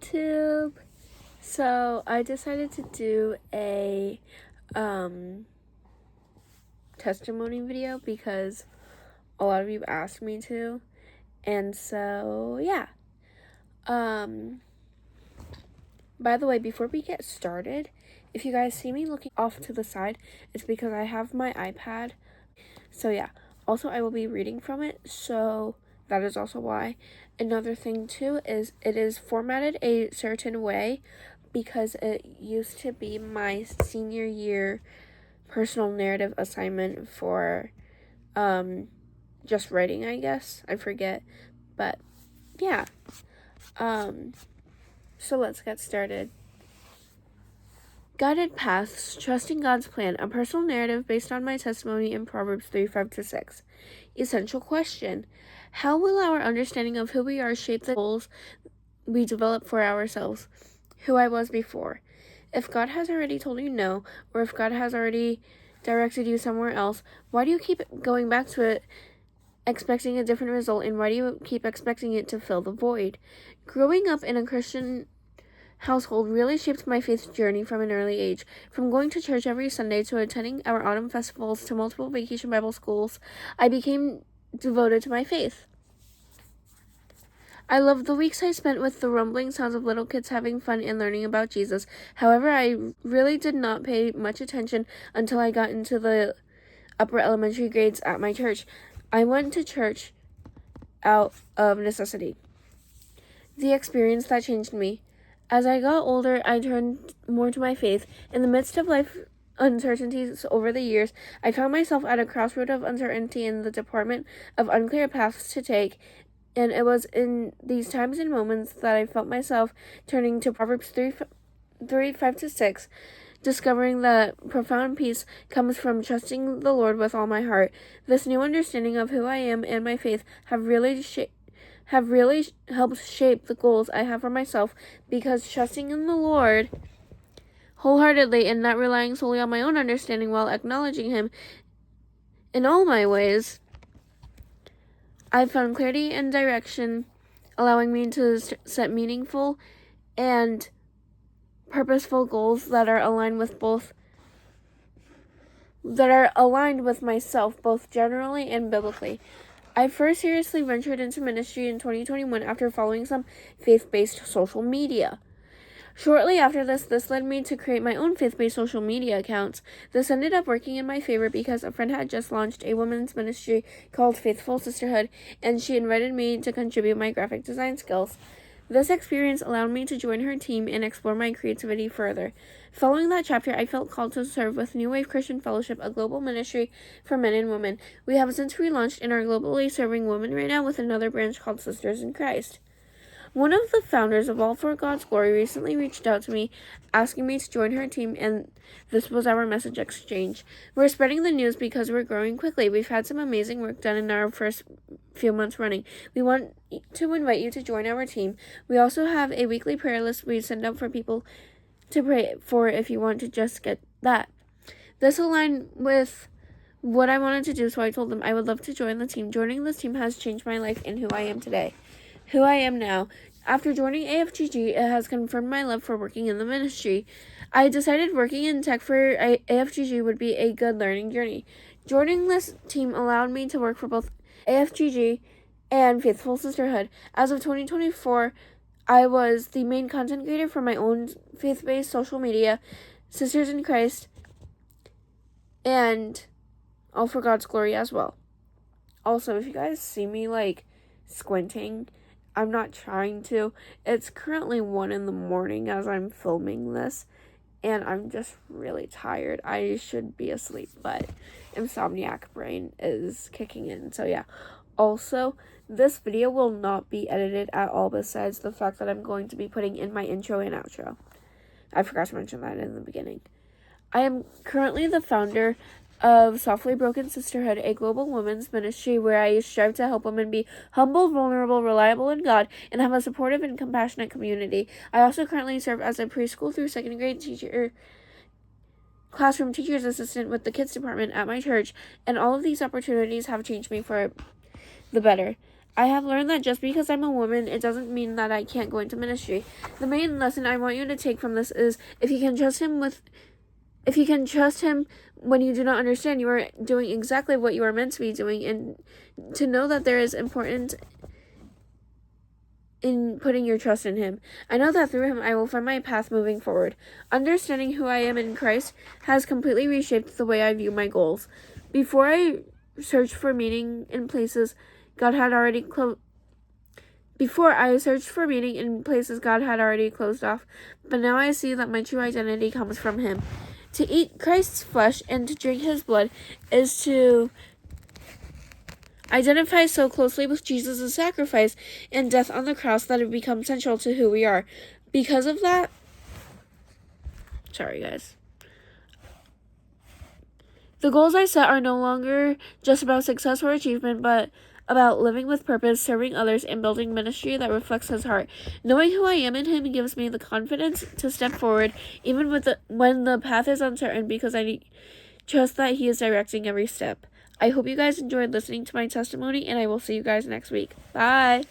YouTube. So I decided to do a testimony video because a lot of you asked me to, and so yeah. By the way, before we get started, if you guys see me looking off to the side, it's because I have my iPad. So yeah. Also, I will be reading from it, so that is also why. Another thing too is it is formatted a certain way because it used to be my senior year personal narrative assignment for just writing, I guess. I forget. But yeah. So let's get started. Guided Paths, Trusting God's Plan, a personal narrative based on my testimony in Proverbs 3:5-6. Essential question: how will our understanding of who we are shape the goals we develop for ourselves? Who I was before. If God has already told you no, or if God has already directed you somewhere else, why do you keep going back to it expecting a different result, and why do you keep expecting it to fill the void? Growing up in a Christian household really shaped my faith journey from an early age. From going to church every Sunday to attending our autumn festivals to multiple vacation Bible schools, I became devoted to my faith. I loved the weeks I spent with the rumbling sounds of little kids having fun and learning about Jesus. However, I really did not pay much attention until I got into the upper elementary grades at my church. I went to church out of necessity. The experience that changed me. As I got older, I turned more to my faith. In the midst of life uncertainties over the years, I found myself at a crossroad of uncertainty in the department of unclear paths to take, and it was in these times and moments that I felt myself turning to Proverbs 3:5-6, discovering that profound peace comes from trusting the Lord with all my heart. This new understanding of who I am and my faith have really helped shape the goals I have for myself, because trusting in the Lord wholeheartedly and not relying solely on my own understanding while acknowledging Him in all my ways, I've found clarity and direction, allowing me to set meaningful and purposeful goals that are aligned with myself, both generally and biblically. I first seriously ventured into ministry in 2021 after following some faith-based social media. Shortly after this led me to create my own faith-based social media accounts. This ended up working in my favor because a friend had just launched a women's ministry called Faithful Sisterhood, and she invited me to contribute my graphic design skills. This experience allowed me to join her team and explore my creativity further. Following that chapter, I felt called to serve with New Wave Christian Fellowship, a global ministry for men and women. We have since relaunched and are globally serving women right now with another branch called Sisters in Christ. One of the founders of All for God's Glory recently reached out to me, asking me to join her team, and this was our message exchange. We're spreading the news because we're growing quickly. We've had some amazing work done in our first few months running. We want to invite you to join our team. We also have a weekly prayer list we send out for people to pray for if you want to just get that. This aligned with what I wanted to do, so I told them I would love to join the team. Joining this team has changed my life and who I am today. Who I am now. After joining AFGG, it has confirmed my love for working in the ministry. I decided working in tech for AFGG would be a good learning journey. Joining this team allowed me to work for both AFGG and Faithful Sisterhood. As of 2024, I was the main content creator for my own faith-based social media, Sisters in Christ, and All for God's Glory as well. Also, if you guys see me squinting, I'm not trying to. It's currently 1 a.m. as I'm filming this, and I'm just really tired. I should be asleep, but insomniac brain is kicking in. So yeah. Also, this video will not be edited at all, besides the fact that I'm going to be putting in my intro and outro. I forgot to mention that in the beginning. I am currently the founder of Softly Broken Sisterhood, a global women's ministry where I strive to help women be humble, vulnerable, reliable in God, and have a supportive and compassionate community. I also currently serve as a preschool through second grade classroom teacher's assistant with the kids department at my church, and all of these opportunities have changed me for the better. I have learned that just because I'm a woman, it doesn't mean that I can't go into ministry. The main lesson I want you to take from this is if you can trust him when you do not understand, you are doing exactly what you are meant to be doing, and to know that there is importance in putting your trust in him. I know that through him I will find my path moving forward. Understanding who I am in Christ has completely reshaped the way I view my goals. Before I searched for meaning in places God had already closed off, but now I see that my true identity comes from him. To eat Christ's flesh and to drink his blood is to identify so closely with Jesus' sacrifice and death on the cross that it becomes central to who we are. Because of that, sorry guys. The goals I set are no longer just about success or achievement, but about living with purpose, serving others, and building ministry that reflects his heart. Knowing who I am in him gives me the confidence to step forward, even when the path is uncertain, because I trust that he is directing every step. I hope you guys enjoyed listening to my testimony, and I will see you guys next week. Bye!